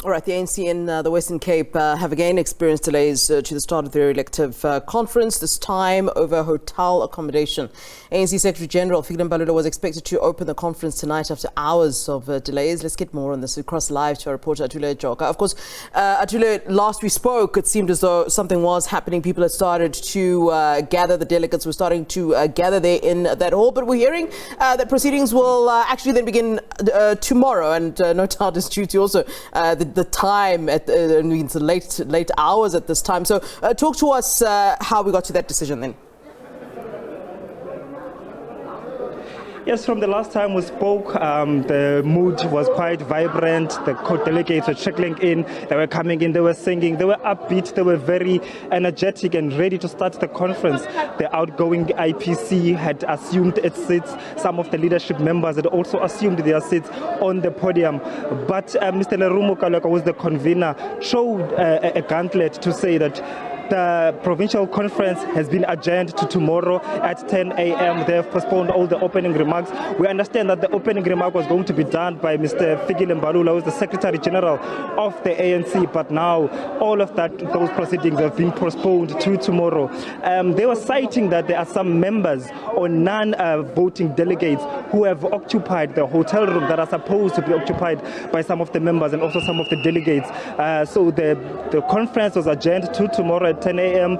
All right, the ANC in the Western Cape have again experienced delays to the start of their elective conference, this time over hotel accommodation. ANC Secretary-General Fikile Mbalula was expected to open the conference tonight after hours of delays. Let's get more on this. We cross live to our reporter Atule Joka. Of course, Atule, last we spoke, it seemed as though something was happening. People had started to gather. The delegates were starting to gather there in that hall. But we're hearing that proceedings will actually then begin tomorrow, and no doubt is due to also the time at the late hours at this time. So talk to us how we got to that decision then. Yes, from the last time we spoke, the mood was quite vibrant. The co-delegates were trickling in. They were coming in, they were singing, they were upbeat, they were very energetic and ready to start the conference. The outgoing IPC had assumed its seats. Some of the leadership members had also assumed their seats on the podium. But Mr. Lerumo Kaloka, who was the convener, showed a gauntlet to say that the provincial conference has been adjourned to tomorrow at 10 a.m. They have postponed all the opening remarks. We understand that the opening remark was going to be done by Mr. Fikile Mbalula, who is the Secretary General of the ANC, but now all of those proceedings have been postponed to tomorrow. They were citing that there are some members or non-voting delegates who have occupied the hotel room that are supposed to be occupied by some of the members and also some of the delegates. So the conference was adjourned to tomorrow at 10 a.m.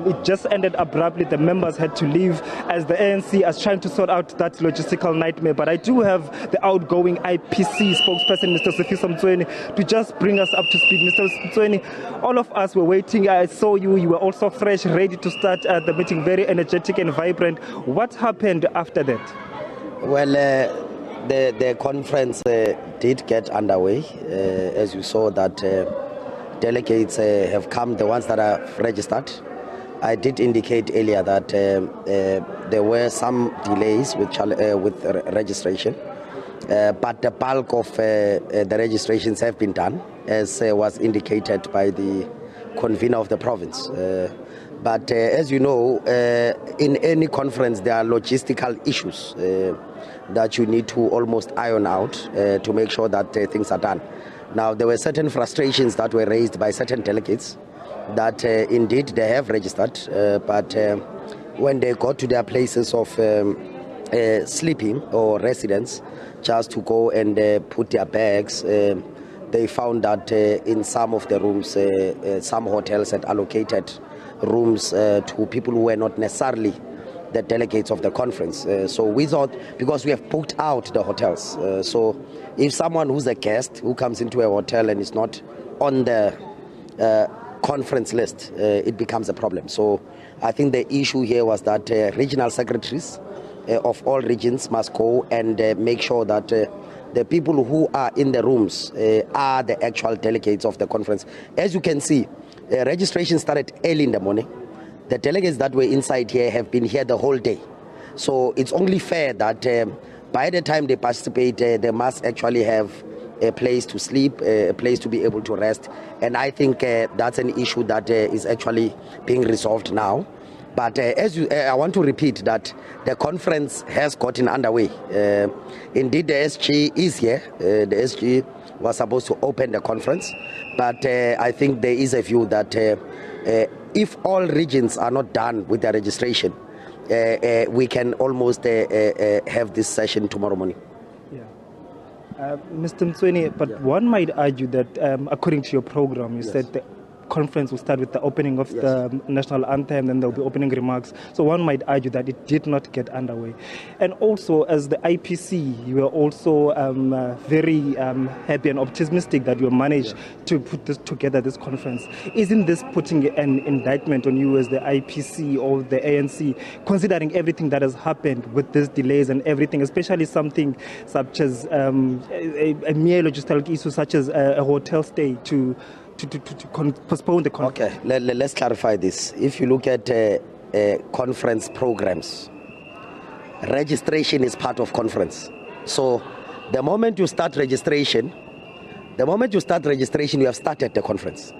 It just ended abruptly. The members had to leave as the ANC is trying to sort out that logistical nightmare. But I do have the outgoing IPC spokesperson, Mr. Sifiso Mtsweni, to just bring us up to speed. Mr. Mtsweni, all of us were waiting. I saw you. You were also fresh, ready to start the meeting, very energetic and vibrant. What happened after that? Well, the conference did get underway. As you saw that delegates have come, the ones that are registered. I did indicate earlier that there were some delays with registration, but the bulk of the registrations have been done, as was indicated by the convener of the province. But as you know, in any conference there are logistical issues that you need to almost iron out to make sure that things are done. Now, there were certain frustrations that were raised by certain delegates that indeed they have registered, but when they got to their places of sleeping or residence, just to go and put their bags, they found that in some of the rooms, some hotels had allocated rooms to people who were not necessarily the delegates of the conference. So we thought, because we have booked out the hotels, so if someone who's a guest who comes into a hotel and is not on the conference list, it becomes a problem. So I think the issue here was that regional secretaries of all regions must go and make sure that the people who are in the rooms are the actual delegates of the conference. As you can see, registration started early in the morning. The delegates that were inside here have been here the whole day. So it's only fair that by the time they participate, they must actually have a place to sleep, a place to be able to rest. And I think that's an issue that is actually being resolved now. But I want to repeat that the conference has gotten underway. Indeed, the SG is here. The SG was supposed to open the conference. But I think there is a view that if all regions are not done with their registration, we can almost have this session tomorrow morning. Yeah. Mr. Mtsweni, but one might argue that according to your program, you said the conference will start with the opening of the national anthem, then there will be opening remarks. So one might argue that it did not get underway. And also, as the IPC, you were also very happy and optimistic that you managed to put this conference. Isn't this putting an indictment on you as the IPC or the ANC, considering everything that has happened with these delays and everything, especially something such as a mere logistical issue such as a hotel stay to postpone the conference? Okay, let's clarify this. If you look at conference programs, registration is part of conference. So the moment you start registration, you have started the conference.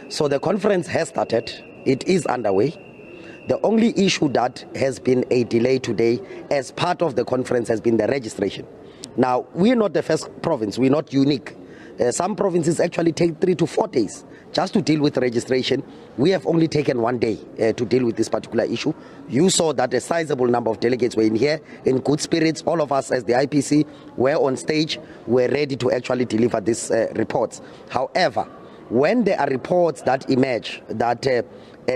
So the conference has started. It is underway. The only issue that has been a delay today as part of the conference has been the registration. Now, we're not the first province. We're not unique. Some provinces actually take 3 to 4 days just to deal with registration. We have only taken 1 day to deal with this particular issue. You saw that a sizable number of delegates were in here in good spirits. All of us as the IPC were on stage, were ready to actually deliver these reports. However, when there are reports that emerge that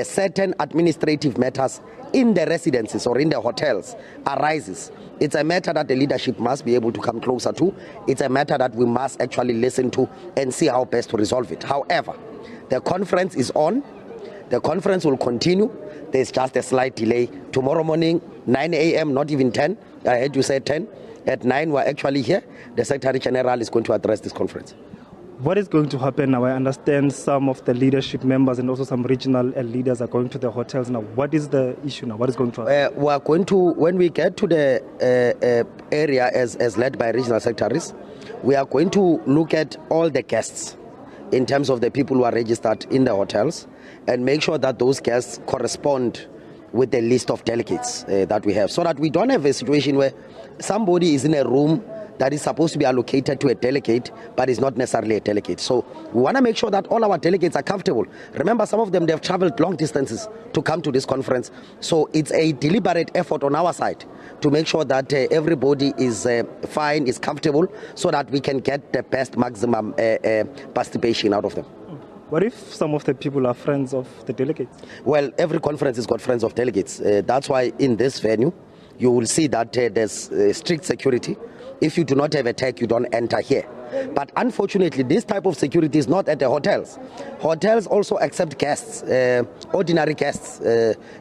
certain administrative matters in the residences or in the hotels arises, it's a matter that the leadership must be able to come closer to. It's a matter that we must actually listen to and see how best to resolve it. However, the conference is on. The conference will continue. There's just a slight delay. Tomorrow morning, 9 a.m., not even 10. I heard you say 10. At 9, we're actually here. The Secretary General is going to address this conference. What is going to happen now? I understand some of the leadership members and also some regional leaders are going to the hotels now. What is the issue now? What is going to happen? We are going to, when we get to the area as led by regional secretaries, we are going to look at all the guests in terms of the people who are registered in the hotels and make sure that those guests correspond with the list of delegates that we have, so that we don't have a situation where somebody is in a room that is supposed to be allocated to a delegate, but is not necessarily a delegate. So we want to make sure that all our delegates are comfortable. Remember, some of them, they've traveled long distances to come to this conference. So it's a deliberate effort on our side to make sure that everybody is fine, is comfortable, so that we can get the best maximum participation out of them. What if some of the people are friends of the delegates? Well, every conference has got friends of delegates. That's why in this venue, you will see that there's strict security. If you do not have a tag, you don't enter here. But unfortunately, this type of security is not at the hotels. Hotels also accept guests, ordinary guests.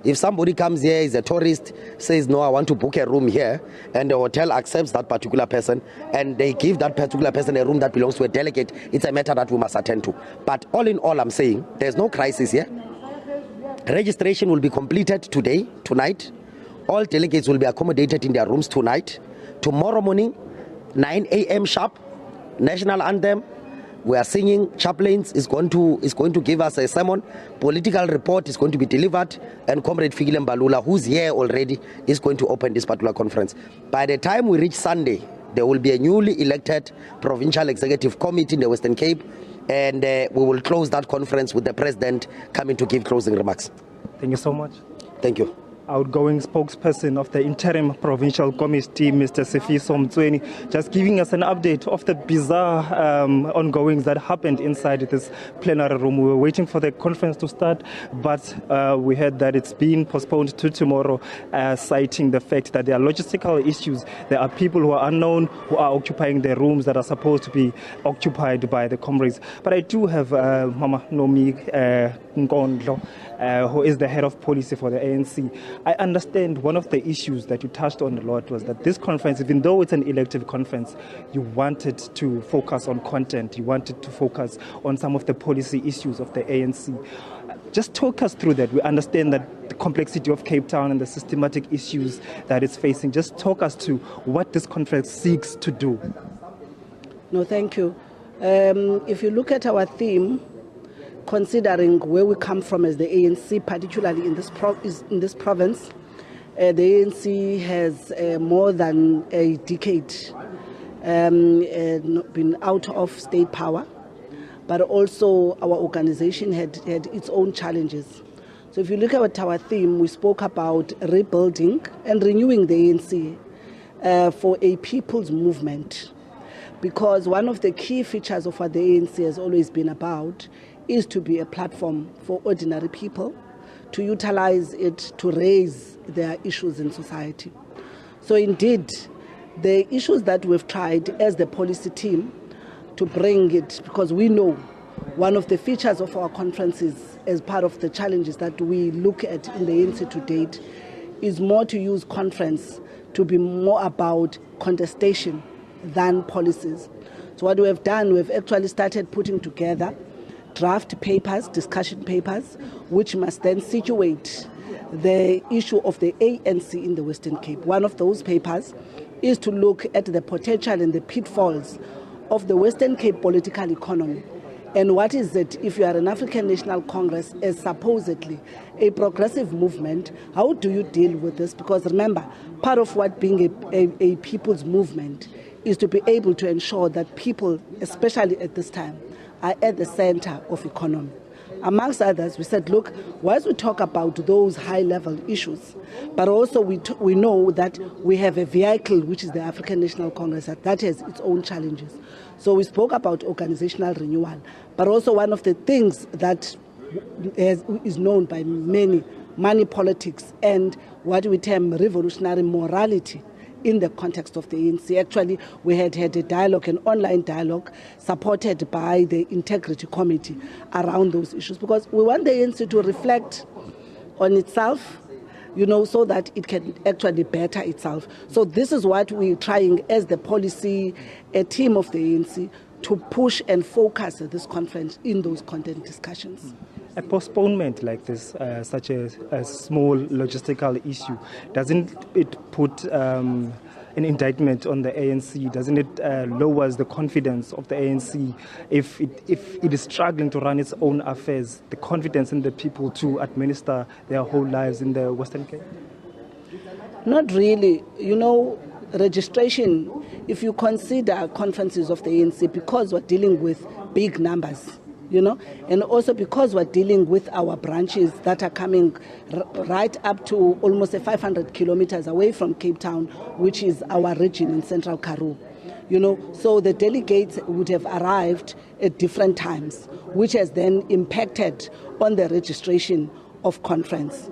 If somebody comes here, is a tourist, says, no, I want to book a room here, and the hotel accepts that particular person, and they give that particular person a room that belongs to a delegate, it's a matter that we must attend to. But all in all, I'm saying, there's no crisis here. Registration will be completed today, tonight. All delegates will be accommodated in their rooms tonight. Tomorrow morning, 9 a.m. sharp, national anthem. We are singing. Chaplains is going to give us a sermon. Political report is going to be delivered, and Comrade Fikile Mbalula, who's here already, is going to open this particular conference. By the time we reach Sunday, there will be a newly elected provincial executive committee in the Western Cape, and we will close that conference with the president coming to give closing remarks. Thank you so much. Thank you. Outgoing spokesperson of the Interim Provincial Committee, Mr. Sifiso Mtsweni, just giving us an update of the bizarre ongoings that happened inside this plenary room. We were waiting for the conference to start, but we heard that it's been postponed to tomorrow, citing the fact that there are logistical issues. There are people who are unknown who are occupying the rooms that are supposed to be occupied by the comrades. But I do have Mama Nomi Nkondlo, who is the head of policy for the ANC. I understand one of the issues that you touched on a lot was that this conference, even though it's an elective conference, you wanted to focus on content. You wanted to focus on some of the policy issues of the ANC. Just talk us through that. We understand that the complexity of Cape Town and the systematic issues that it's facing. Just talk us to what this conference seeks to do. No, thank you. If you look at our theme, considering where we come from as the ANC, particularly in this province, the ANC has more than a decade been out of state power, but also our organization had its own challenges. So if you look at our theme, we spoke about rebuilding and renewing the ANC for a people's movement, because one of the key features of what the ANC has always been about is to be a platform for ordinary people, to utilize it to raise their issues in society. So indeed, the issues that we've tried as the policy team to bring it, because we know one of the features of our conferences as part of the challenges that we look at in the ANC to date is more to use conference to be more about contestation than policies. So what we have done, we've actually started putting together draft papers, discussion papers, which must then situate the issue of the ANC in the Western Cape. One of those papers is to look at the potential and the pitfalls of the Western Cape political economy. And what is it, if you are an African National Congress as supposedly a progressive movement, how do you deal with this? Because remember, part of what being a people's movement is to be able to ensure that people, especially at this time, are at the center of economy. Amongst others, we said, look, whilst we talk about those high-level issues, but also we know that we have a vehicle, which is the African National Congress, that has its own challenges. So we spoke about organizational renewal, but also one of the things that is known by many, money politics and what we term revolutionary morality in the context of the ANC. Actually, we had a dialogue, an online dialogue, supported by the Integrity Committee around those issues, because we want the ANC to reflect on itself, so that it can actually better itself. So this is what we're trying as the policy team of the ANC to push and focus this conference in those content discussions. A postponement like this, such a small logistical issue, doesn't it put an indictment on the ANC? Doesn't it lowers the confidence of the ANC if it is struggling to run its own affairs, the confidence in the people to administer their whole lives in the Western Cape? Not really. Registration, if you consider conferences of the ANC, because we're dealing with big numbers, and also because we're dealing with our branches that are coming right up to almost 500 kilometers away from Cape Town, which is our region in Central Karoo. So the delegates would have arrived at different times, which has then impacted on the registration of conference,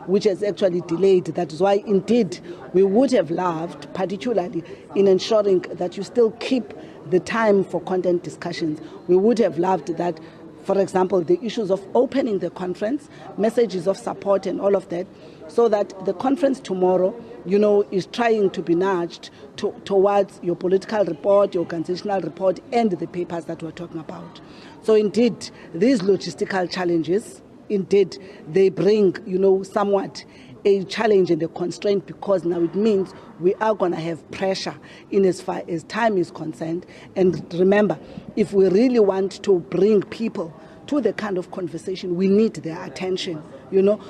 which has actually delayed. That is why, indeed, we would have loved, particularly in ensuring that you still keep the time for content discussions. We would have loved that, for example, the issues of opening the conference, messages of support and all of that, so that the conference tomorrow, is trying to be nudged towards your political report, your organizational report, and the papers that we're talking about. So indeed, these logistical challenges, indeed, they bring, somewhat a challenge and a constraint, because now it means we are going to have pressure in as far as time is concerned. And remember, if we really want to bring people to the kind of conversation, we need their attention,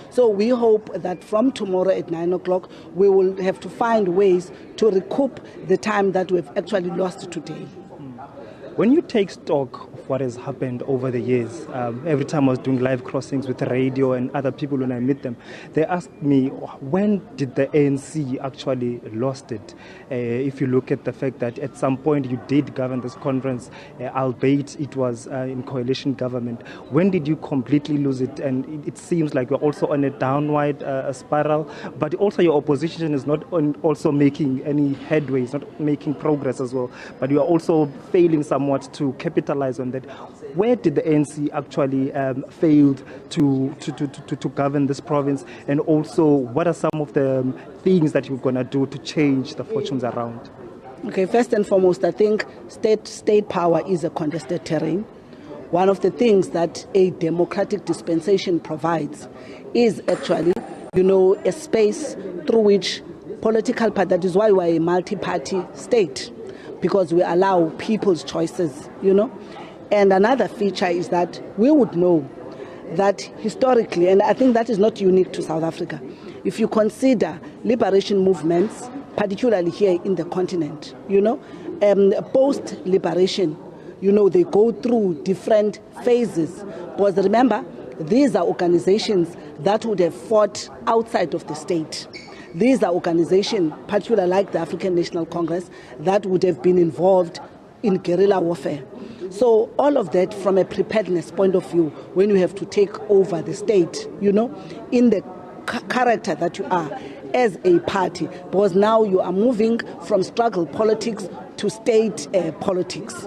So we hope that from tomorrow at 9 o'clock, we will have to find ways to recoup the time that we've actually lost today. When you take stock of what has happened over the years, every time I was doing live crossings with the radio and other people when I meet them, they ask me, when did the ANC actually lost it? If you look at the fact that at some point you did govern this conference, albeit it was in coalition government, when did you completely lose it? And it seems like you're also on a downward spiral, but also your opposition is not also making any headway, it's not making progress as well, but you are also failing somewhat to capitalize on that. Where did the ANC actually fail to govern this province, and also what are some of the things that you're going to do to change the fortunes around? Okay, first and foremost, I think state power is a contested terrain. One of the things that a democratic dispensation provides is actually, a space through which political party, that is why we're a multi-party state, because we allow people's choices, And another feature is that we would know that historically, and I think that is not unique to South Africa, if you consider liberation movements, particularly here in the continent, post-liberation, they go through different phases. Because remember, these are organizations that would have fought outside of the state. These are organizations, particularly like the African National Congress, that would have been involved in guerrilla warfare. So all of that from a preparedness point of view, when you have to take over the state, in the character that you are as a party, because now you are moving from struggle politics to state politics,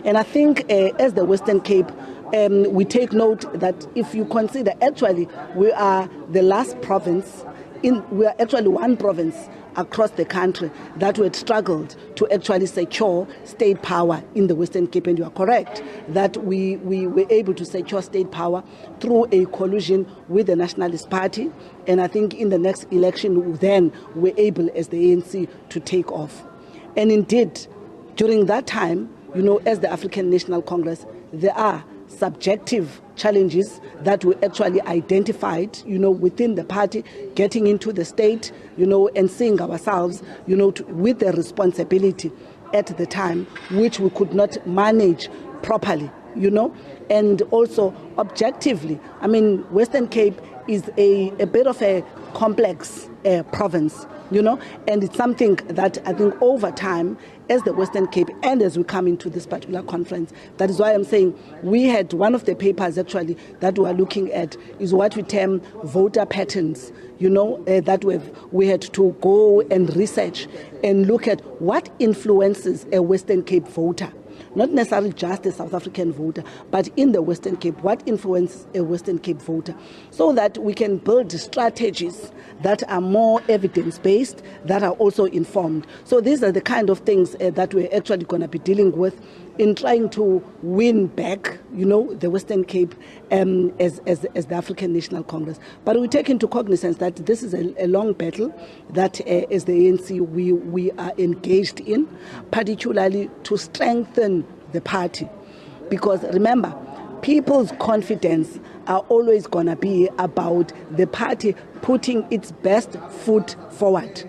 And I think as the Western Cape, we take note that if you consider, actually, we are the last province, we are actually one province across the country that had struggled to actually secure state power in the Western Cape. And you are correct that we were able to secure state power through a collusion with the Nationalist Party. And I think in the next election, then we're able as the ANC to take off. And indeed, during that time, as the African National Congress, there are subjective challenges that were actually identified, within the party, getting into the state, and seeing ourselves, with the responsibility at the time, which we could not manage properly, and also objectively. I mean, Western Cape is a bit of a complex province, and it's something that I think over time, as the Western Cape and as we come into this particular conference, that is why I'm saying we had one of the papers actually that we are looking at is what we term voter patterns, that we had to go and research and look at what influences a Western Cape voter. Not necessarily just a South African voter, but in the Western Cape, what influences a Western Cape voter, so that we can build strategies that are more evidence-based, that are also informed. So these are the kind of things that we're actually going to be dealing with in trying to win back, the Western Cape as the African National Congress. But we take into cognizance that this is a long battle that as the ANC we are engaged in, particularly to strengthen the party. Because remember, people's confidence are always going to be about the party putting its best foot forward.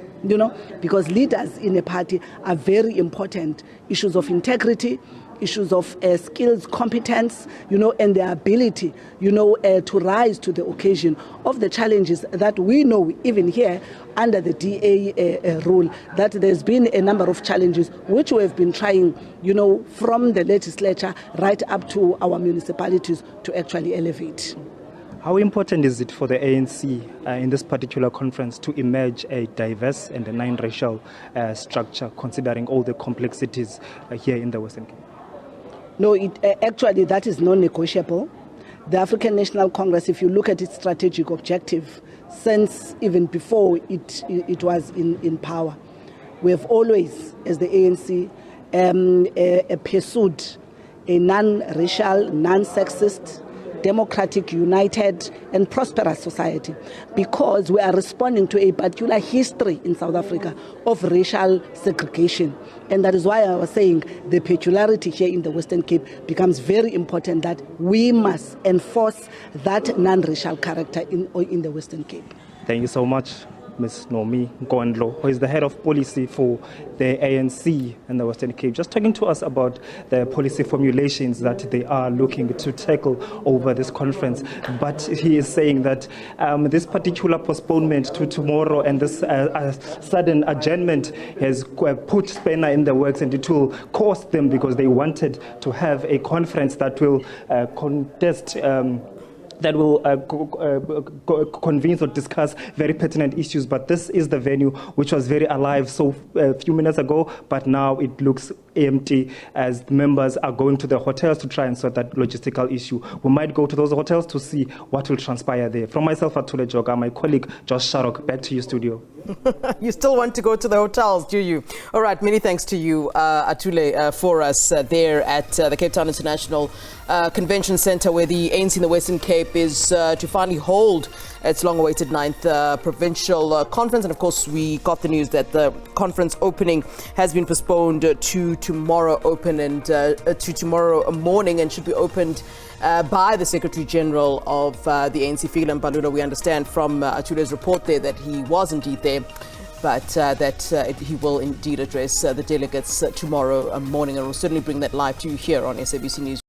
Because leaders in a party are very important. Issues of integrity, issues of skills, competence, and their ability, to rise to the occasion of the challenges that we know, even here under the DA rule, that there's been a number of challenges which we have been trying, from the legislature right up to our municipalities to actually elevate. How important is it for the ANC in this particular conference to emerge a diverse and a non-racial structure, considering all the complexities here in the Western Cape? No, actually that is non-negotiable. The African National Congress, if you look at its strategic objective, since even before it was in power, we have always, as the ANC, pursued a non-racial, non-sexist, democratic, united and prosperous society, because we are responding to a particular history in South Africa of racial segregation. And that is why I was saying the peculiarity here in the Western Cape becomes very important, that we must enforce that non-racial character in the Western Cape. Thank you so much, Ms. Nomi Nkondlo, who is the head of policy for the ANC in the Western Cape, just talking to us about the policy formulations that they are looking to tackle over this conference. But he is saying that this particular postponement to tomorrow and this sudden adjournment has put spanner in the works, and it will cost them, because they wanted to have a conference that will contest that will convince or discuss very pertinent issues. But this is the venue which was very alive so a few minutes ago, but now it looks empty as members are going to the hotels to try and sort that logistical issue. We might go to those hotels to see what will transpire there. From myself, Atule Joka, my colleague Josh Sharok, back to you, studio. You still want to go to the hotels, do you? All right, many thanks to you, Atule, for us there at the Cape Town International Convention Centre, where the ANC in the Western Cape is to finally hold its long-awaited 9th provincial conference. And of course, we got the news that the conference opening has been postponed to tomorrow to tomorrow morning, and should be opened by the Secretary General of the ANC, Fikile Mbalula. We understand from Atule's report there that he was indeed there, but that he will indeed address the delegates tomorrow morning, and we'll certainly bring that live to you here on SABC News.